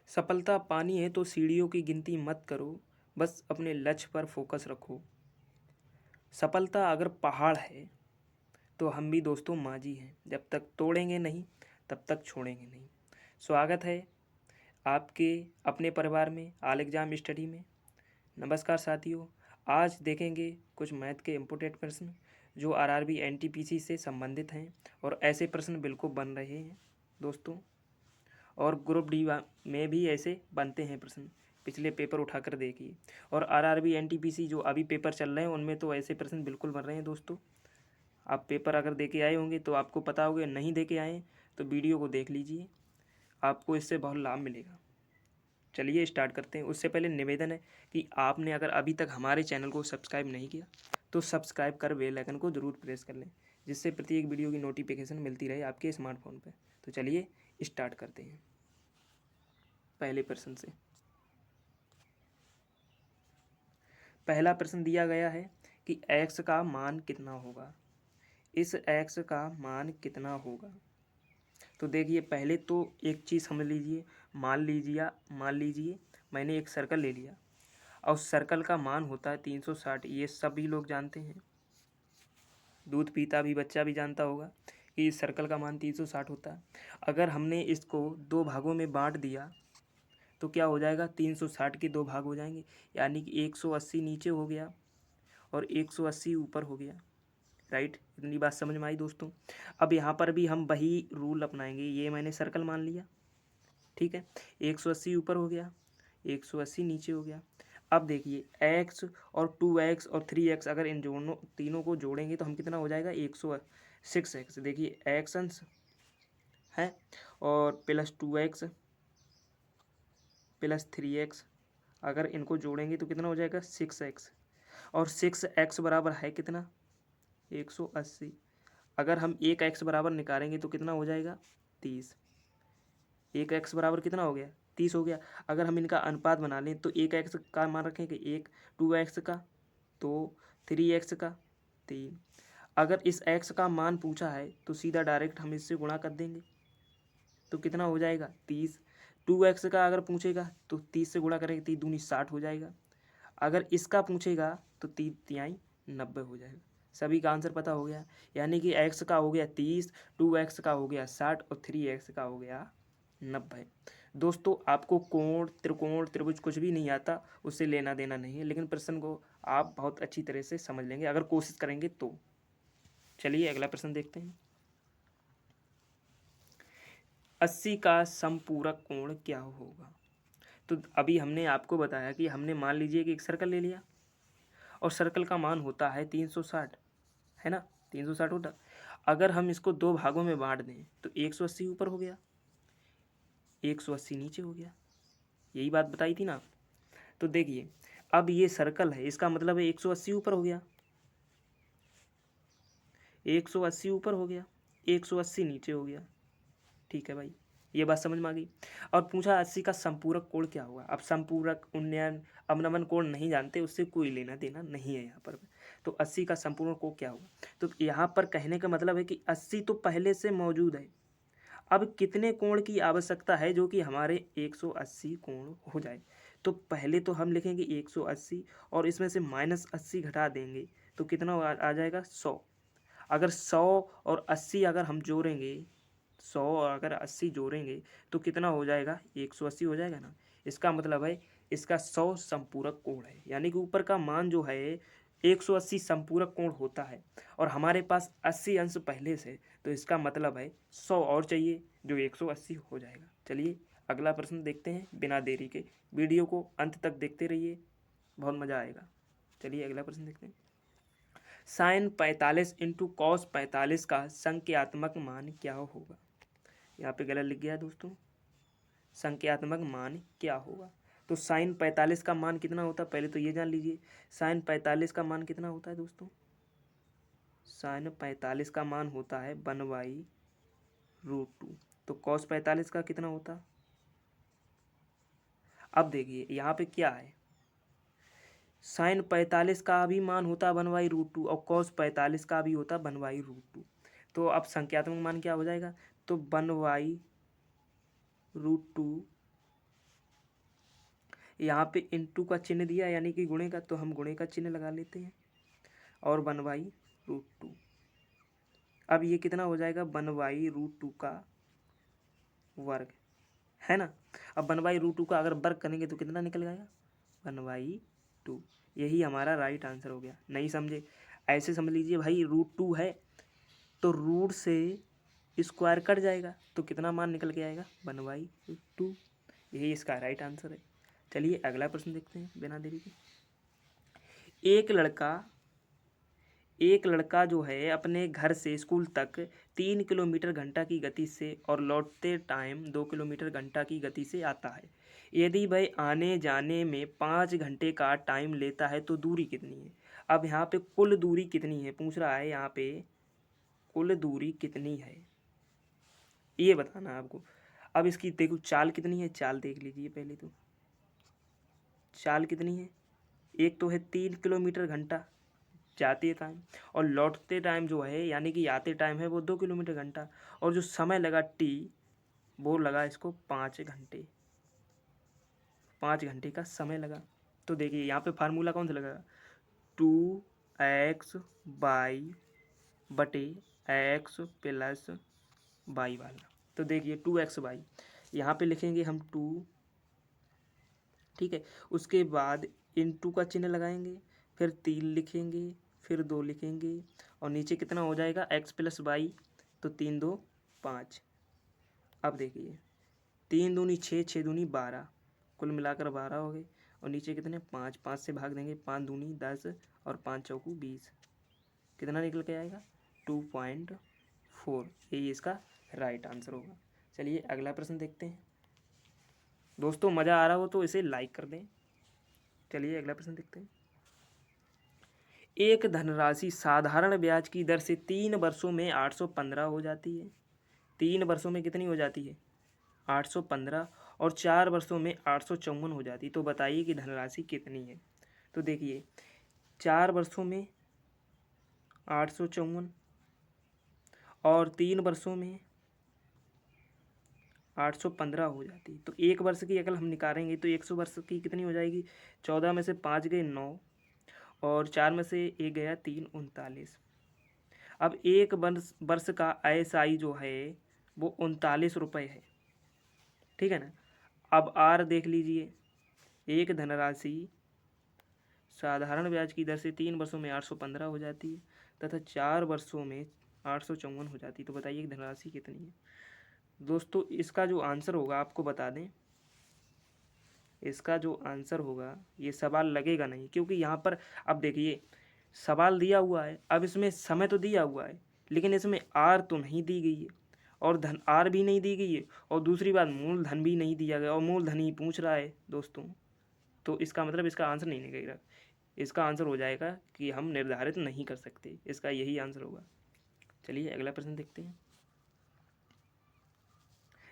सफलता पानी है तो सीढ़ियों की गिनती मत करो, बस अपने लक्ष्य पर फोकस रखो। सफलता अगर पहाड़ है तो हम भी दोस्तों माँझी हैं, जब तक तोड़ेंगे नहीं तब तक छोड़ेंगे नहीं। स्वागत है आपके अपने परिवार में ऑल एग्जाम स्टडी में। नमस्कार साथियों, आज देखेंगे कुछ मैथ के इम्पोर्टेंट प्रश्न जो आरआरबी एनटीपीसी से संबंधित हैं और ऐसे प्रश्न बिल्कुल बन रहे हैं दोस्तों। और ग्रुप डी में भी ऐसे बनते हैं प्रश्न, पिछले पेपर उठाकर देखिए। और आरआरबी एनटीपीसी जो अभी पेपर चल रहे हैं उनमें तो ऐसे प्रश्न बिल्कुल बन रहे हैं दोस्तों। आप पेपर अगर दे के आए होंगे तो आपको पता होगा, नहीं दे के आए तो वीडियो को देख लीजिए, आपको इससे बहुत लाभ मिलेगा। चलिए स्टार्ट करते हैं। उससे पहले निवेदन है कि आपने अगर अभी तक हमारे चैनल को सब्सक्राइब नहीं किया तो सब्सक्राइब कर बेल आइकन को ज़रूर प्रेस कर लें, जिससे प्रत्येक वीडियो की नोटिफिकेशन मिलती रहे आपके स्मार्टफोन पर। तो चलिए स्टार्ट करते हैं पहले प्रश्न से। पहला प्रश्न दिया गया है कि x का मान कितना होगा। इस x का मान कितना होगा। तो देखिए, पहले तो एक चीज़ समझ लीजिए। मान लीजिए मैंने एक सर्कल ले लिया और सर्कल का मान होता है 360। ये सभी लोग जानते हैं, दूध पीता भी बच्चा भी जानता होगा कि इस सर्कल का मान 360 होता है। अगर हमने इसको दो भागों में बांट दिया तो क्या हो जाएगा, 360 के दो भाग हो जाएंगे, यानी कि 180 नीचे हो गया और 180 ऊपर हो गया। राइट, इतनी बात समझ में आई दोस्तों। अब यहाँ पर भी हम वही रूल अपनाएंगे। ये मैंने सर्कल मान लिया, ठीक है। 180 ऊपर हो गया, 180 नीचे हो गया। अब देखिए, x और 2x और 3x अगर इन दोनों तीनों को जोड़ेंगे तो हम कितना हो जाएगा, 106x। देखिए x अंश है और प्लस 2x प्लस 3x, अगर इनको जोड़ेंगे तो कितना हो जाएगा, 6x। और 6x बराबर है कितना, 180। अगर हम एक x बराबर निकालेंगे तो कितना हो जाएगा, 30। एक x बराबर कितना हो गया, 30 हो गया। अगर हम इनका अनुपात बना लें तो एक x का मान रखेंगे एक, 2x का तो 3x का 3। अगर इस x का मान पूछा है तो सीधा डायरेक्ट हम इससे गुणा कर देंगे तो कितना हो जाएगा, 30। 2x का अगर पूछेगा तो 30 से गुणा करेंगे, 30 दूनी 60 हो जाएगा। अगर इसका पूछेगा तो 3 तिहाई 90 हो जाएगा। सभी का आंसर पता हो गया, यानी कि x का हो गया 30, 2x का हो गया 60 और 3x का हो गया 90। दोस्तों, आपको कोण त्रिकोण त्रिभुज कुछ भी नहीं आता, उससे लेना देना नहीं है, लेकिन प्रश्न को आप बहुत अच्छी तरह से समझ लेंगे अगर कोशिश करेंगे तो। चलिए अगला प्रश्न देखते हैं। 80 का समपूरक कोण क्या होगा। तो अभी हमने आपको बताया कि हमने मान लीजिए कि एक सर्कल ले लिया और सर्कल का मान होता है 360, है ना, 360 होता। अगर हम इसको दो भागों में बांट दें तो 180 ऊपर हो गया, 180 नीचे हो गया। यही बात बताई थी ना। तो देखिए, अब ये सर्कल है, इसका मतलब है 180 ऊपर हो गया, 180 ऊपर हो गया, 180 नीचे हो गया। ठीक है भाई, ये बात समझ में आ गई। और पूछा 80 का संपूरक कोण क्या होगा। अब संपूरक, उन्नयन, अवनमन कोण नहीं जानते, उससे कोई लेना देना नहीं है यहाँ पर। तो 80 का संपूरक कोण क्या होगा। तो यहाँ पर कहने का मतलब है कि 80 तो पहले से मौजूद है। अब कितने कोण की आवश्यकता है जो कि हमारे 180 कोण हो जाए। तो पहले तो हम लिखेंगे 180 और इसमें से -80 घटा देंगे तो कितना आ जाएगा, 100। अगर 100 और 80 अगर हम जोड़ेंगे, 100 और अगर 80 जोड़ेंगे तो कितना हो जाएगा, 180 हो जाएगा ना। इसका मतलब है इसका 100 संपूरक कोण है, यानी कि ऊपर का मान जो है 180 संपूरक कोण होता है और हमारे पास 80 अंश पहले से, तो इसका मतलब है 100 और चाहिए जो 180 हो जाएगा। चलिए अगला प्रश्न देखते हैं बिना देरी के। वीडियो को अंत तक देखते रहिए, बहुत मज़ा आएगा। चलिए अगला प्रश्न देखते हैं। साइन 45 इंटू कॉस 45 का संख्यात्मक मान क्या होगा। यहाँ पे गलत लिख गया है दोस्तों, संख्यात्मक मान क्या होगा। तो साइन 45 का मान कितना होता है, पहले तो ये जान लीजिए। साइन 45 का मान कितना होता है दोस्तों, साइन 45 का मान होता है 1/√2। तो कॉस 45 का कितना होता है। अब देखिए यहाँ पे क्या है, साइन 45 का भी मान होता है 1/√2 और कॉस 45 का भी होता है 1/√2। तो अब संख्यात्मक मान क्या हो जाएगा, तो 1/√2 यहाँ पे इंटू का चिन्ह दिया यानी कि गुणे का, तो हम गुणे का चिन्ह लगा लेते हैं और 1/√2। अब ये कितना हो जाएगा 1/√2 का वर्ग, है ना। अब 1/√2 का अगर वर्ग करेंगे तो कितना निकल जाएगा 1/2। यही हमारा राइट आंसर हो गया। नहीं समझे, ऐसे समझ लीजिए भाई √2 है तो रूट से स्क्वायर कट जाएगा तो कितना मान निकल के आएगा 1/2। यही इसका राइट आंसर है। चलिए अगला प्रश्न देखते हैं बिना देरी के। एक लड़का जो है अपने घर से स्कूल तक 3 किलोमीटर घंटा की गति से और लौटते टाइम 2 किलोमीटर घंटा की गति से आता है। यदि वह आने जाने में 5 घंटे का टाइम लेता है तो दूरी कितनी है। अब यहाँ पे कुल दूरी कितनी है पूछ रहा है, यहाँ पे कुल दूरी कितनी है ये बताना है आपको। अब इसकी देखो चाल कितनी है, चाल देख लीजिए पहले तो। चाल कितनी है, एक तो है 3 किलोमीटर घंटा जाते टाइम और लौटते टाइम जो है यानी कि आते टाइम है वो 2 किलोमीटर घंटा, और जो समय लगा टी वो लगा इसको 5 घंटे। 5 घंटे का समय लगा। तो देखिए यहाँ पे फार्मूला कौन सा लगेगा 2x/(y) वाला। तो देखिए 2x/(y) यहाँ पे लिखेंगे हम 2, ठीक है। उसके बाद इंटू का चिन्ह लगाएंगे, फिर 3 लिखेंगे, फिर 2 लिखेंगे और नीचे कितना हो जाएगा x+y, तो 3 2 5। अब देखिए 3 दूनी 6, 6 दूनी 12, कुल मिलाकर 12 हो गए और नीचे कितने 5, 5 से भाग देंगे, 5 दूनी 10 और 5 चौकू 20, कितना निकल के आएगा 2.4। यही इसका राइट आंसर होगा। चलिए अगला प्रश्न देखते हैं। दोस्तों मज़ा आ रहा हो तो इसे लाइक कर दें। चलिए अगला प्रश्न देखते हैं। एक धनराशि साधारण ब्याज की दर से 3 वर्षों में 815 हो जाती है। 3 वर्षों में कितनी हो जाती है 815 और 4 वर्षों में 854 हो जाती। तो बताइए कि धनराशि कितनी है। तो देखिए 4 वर्षों में 854 और 3 वर्षों में 815 हो जाती। तो एक वर्ष की अगर हम निकालेंगे तो 100 वर्ष की कितनी हो जाएगी 14 में से 5 गए 9 और 4 में से 1 गया 3 39। अब एक वर्ष का ASI जो है वो 39 रुपये है, ठीक है ना। अब आर देख लीजिए, एक धनराशि साधारण ब्याज की दर से 3 वर्षों में 815 हो जाती है तथा 4 वर्षों में 854 हो जाती है। तो बताइए कि धनराशि कितनी है। दोस्तों इसका जो आंसर होगा आपको बता दें, इसका जो आंसर होगा ये सवाल लगेगा नहीं, क्योंकि यहाँ पर अब देखिए सवाल दिया हुआ है, अब इसमें समय तो दिया हुआ है लेकिन इसमें आर तो नहीं दी गई है और धन आर भी नहीं दी गई है और दूसरी बात मूलधन भी नहीं दिया गया और मूलधन ही पूछ रहा है दोस्तों। तो इसका मतलब इसका आंसर नहीं निकलेगा। इसका आंसर हो जाएगा कि हम निर्धारित नहीं कर सकते, इसका यही आंसर होगा। चलिए अगला प्रश्न देखते हैं।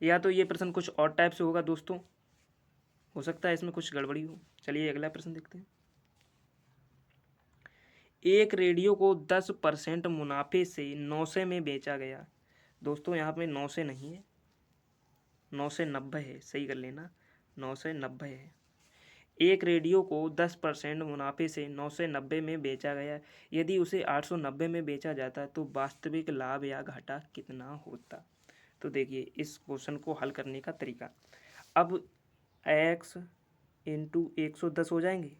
या तो ये प्रश्न कुछ और टाइप से होगा दोस्तों, हो सकता है इसमें कुछ गड़बड़ी हो। चलिए अगला प्रश्न देखते हैं। एक रेडियो को 10% मुनाफे से 900 में बेचा गया। दोस्तों यहाँ पे 900 नहीं है, 990 है, सही कर लेना 990 है। एक रेडियो को 10% मुनाफे से 990 में बेचा गया। यदि उसे 890 में बेचा जाता तो वास्तविक लाभ या घाटा कितना होता। तो देखिए इस क्वेश्चन को हल करने का तरीका, अब x इंटू 110 हो जाएंगे,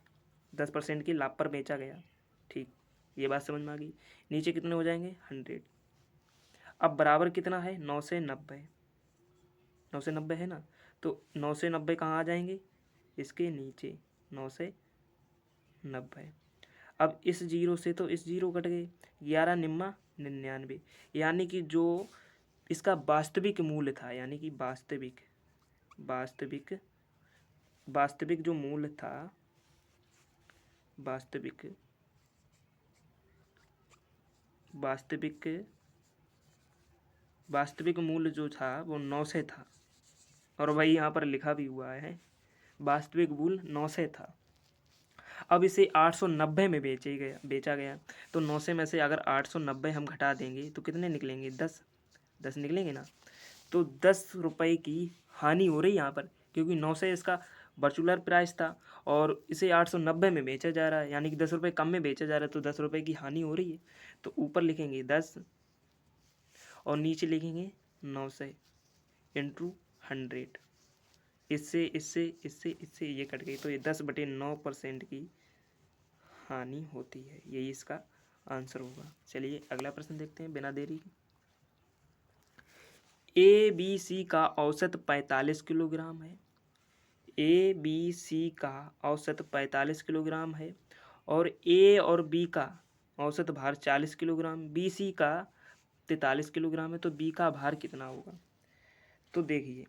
10% के लाभ पर बेचा गया, ठीक, ये बात समझ में आ गई। नीचे कितने हो जाएंगे 100। अब बराबर कितना है 990, 990 है ना, तो 990 कहाँ आ जाएंगे इसके नीचे 990। अब इस जीरो से तो इस जीरो कट गए, 11 निम्मा 99, यानी कि जो इसका वास्तविक मूल्य था, यानी कि वास्तविक जो मूल्य था, वास्तविक मूल्य जो था वो 900 था और वही यहाँ पर लिखा भी हुआ है, वास्तविक मूल्य 900 था। अब इसे 890 में बेचा गया तो 900 में से अगर 890 हम घटा देंगे तो कितने निकलेंगे 10 निकलेंगे ना। तो 10 रुपये की हानि हो रही है यहाँ पर, क्योंकि 900 इसका वर्चुलर प्राइस था और इसे 890 में बेचा जा रहा है, यानी कि 10 रुपये कम में बेचा जा रहा है, तो 10 रुपये की हानि हो रही है। तो ऊपर लिखेंगे 10 और नीचे लिखेंगे 900 इंटू 100। इससे इससे इससे इससे ये कट गई, तो ये 10/9% की हानि होती है। यही इसका आंसर होगा। चलिए अगला प्रश्न देखते हैं बिना देरी के। ए बी सी का औसत 45 किलोग्राम है। ए बी सी का औसत 45 किलोग्राम है और ए और बी का औसत भार 40 किलोग्राम, बी सी का 43 किलोग्राम है, तो बी का भार कितना होगा? तो देखिए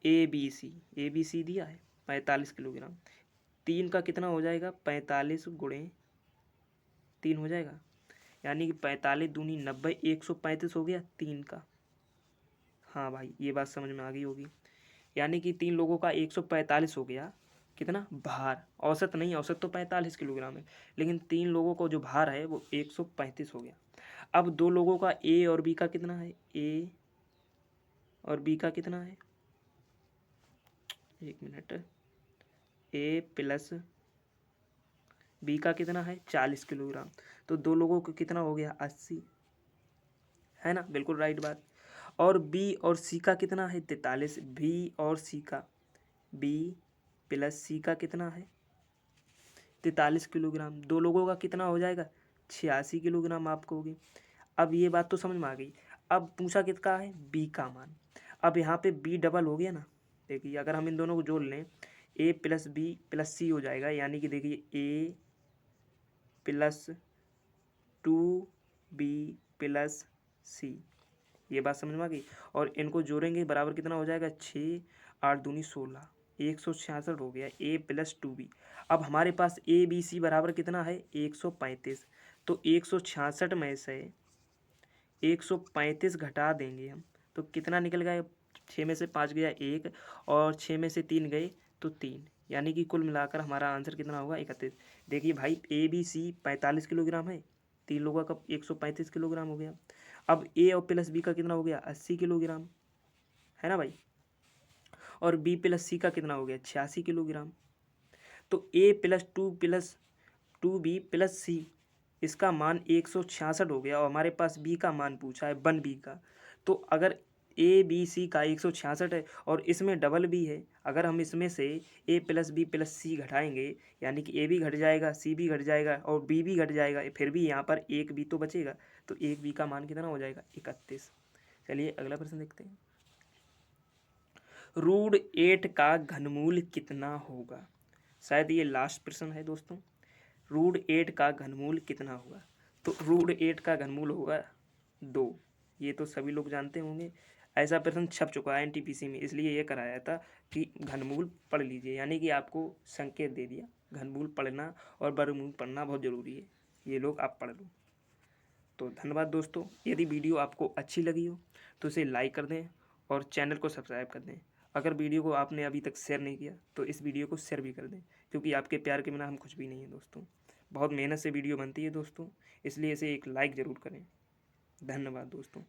ए बी सी दिया है 45 किलोग्राम, 3 का कितना हो जाएगा? 45 गुणे 3 हो जाएगा, यानी कि 45 दूनी 90, 135 हो गया 3 का। हाँ भाई ये बात समझ में आ गई होगी। यानी कि 3 लोगों का 145 हो गया, कितना भार? औसत नहीं, औसत तो 45 किलोग्राम है, लेकिन 3 लोगों को जो भार है वो 135 हो गया। अब 2 लोगों का ए और बी का कितना है? ए और बी का कितना है? एक मिनट, ए प्लस बी का कितना है? 40 किलोग्राम। तो 2 लोगों को कितना हो गया? 80, है ना? बिल्कुल राइट बात। और बी और सी का कितना है? 43। बी और सी का, बी प्लस सी का कितना है? 43 किलोग्राम। 2 लोगों का कितना हो जाएगा? 86 किलोग्राम आपको होगी। अब ये बात तो समझ में आ गई। अब पूछा किसका है? बी का मान। अब यहाँ पे बी डबल हो गया ना, देखिए अगर हम इन दोनों को जोड़ लें, ए प्लस बी प्लस सी हो जाएगा, यानी कि देखिए ए प्लस 2b प्लस सी। ये बात समझ में आ गई। और इनको जोड़ेंगे बराबर कितना हो जाएगा? 6 8 दूनी 16, 166 हो गया ए प्लस 2b। अब हमारे पास ए बी सी बराबर कितना है? 135। तो 166 में से 135 घटा देंगे हम, तो कितना निकल गया? 6 में से 5 गया 1 और 6 में से 3 गए तो 3, यानी कि कुल मिलाकर हमारा आंसर कितना होगा? 31। देखिए भाई ए बी सी 45 किलोग्राम है, 3 लोगों का 135 किलोग्राम हो गया। अब ए और प्लस बी का कितना हो गया? 80 किलोग्राम, है ना भाई? और बी प्लस सी का कितना हो गया? 86 किलोग्राम। तो ए प्लस 2b प्लस सी, इसका मान 166 हो गया और हमारे पास बी का मान पूछा है 1b का। तो अगर ए बी सी का 166 है और इसमें डबल बी है, अगर हम इसमें से ए प्लस बी प्लस सी घटाएंगे, यानी कि ए भी घट जाएगा, सी भी घट जाएगा और बी भी घट जाएगा, फिर भी यहाँ पर एक बी तो बचेगा, तो एक बी का मान कितना हो जाएगा? 31। चलिए अगला प्रश्न देखते हैं। रूट 8 का घनमूल कितना होगा? शायद ये लास्ट प्रश्न है दोस्तों। रूट 8 का घनमूल कितना होगा? तो रूट 8 का घनमूल होगा 2। ये तो सभी लोग जानते होंगे, ऐसा प्रश्न छप चुका है एनटीपीसी में, इसलिए ये कराया था कि घनमूल पढ़ लीजिए, यानी कि आपको संकेत दे दिया घनमूल पढ़ना और वर्गमूल पढ़ना बहुत ज़रूरी है, ये लोग आप पढ़ लो। तो धन्यवाद दोस्तों। यदि वीडियो आपको अच्छी लगी हो तो इसे लाइक कर दें और चैनल को सब्सक्राइब कर दें। अगर वीडियो को आपने अभी तक शेयर नहीं किया तो इस वीडियो को शेयर भी कर दें, क्योंकि आपके प्यार के बिना हम कुछ भी नहीं है दोस्तों। बहुत मेहनत से वीडियो बनती है दोस्तों, इसलिए इसे एक लाइक ज़रूर करें। धन्यवाद दोस्तों।